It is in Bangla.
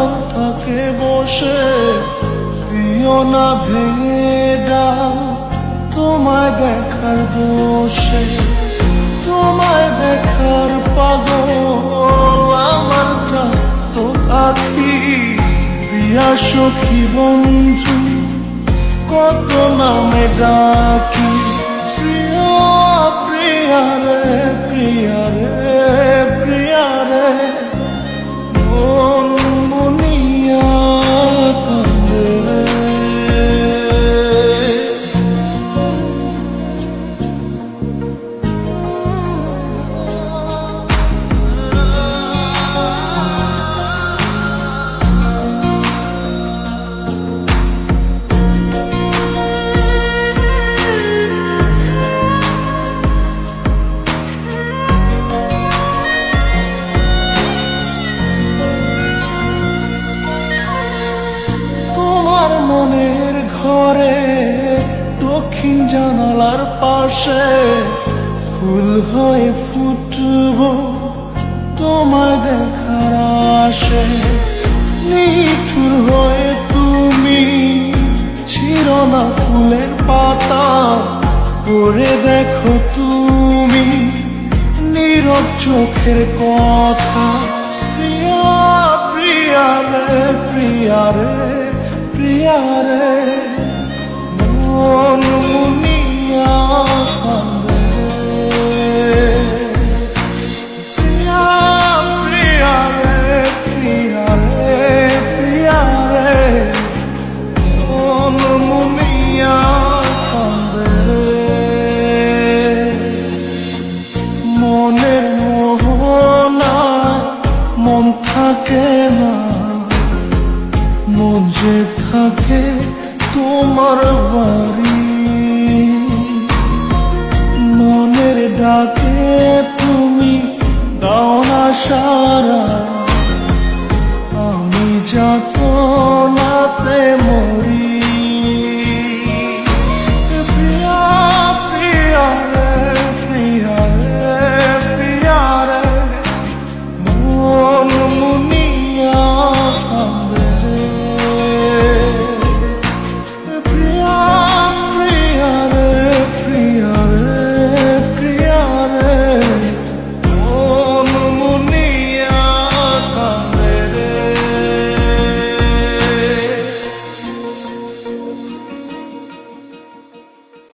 মন থাকে বসে, দিও না ভেঙে ডাল তোমায় দেখার দোষে। তোমায় দেখার পাগল আমার চাঁদ আখি, প্রিয়া সখী বন্ধু কত নামে ডাকি। প্রিয়া প্রিয়া রে প্রিয়া রে প্রিয়া রে, মন মুনিয়া কান্দে রে। মনের ঘরে দক্ষিণ জানালার পাশে ফুল হয়ে ফুটব তোমায় দেখার আশে। নিঠুর হয়ে তুমি ছিল না ফুলের পাতা, পড়ে দেখো তুমি নীরব চোখের কথা। প্রিয়া প্রিয়া রে প্রিয়া রে প্রিয়া রে, মন মুনিয়া কান্দে রে। প্রিয়া প্রিয়া রে প্রিয়া রে প্রিয়া রে, মন মুনিয়া কান্দে রে। মনের মোহনায় মন থাকে না, মন যে থাকে তোমার বাড়ি। মনের ডাকে তুমি দাও না সারা, আমি যত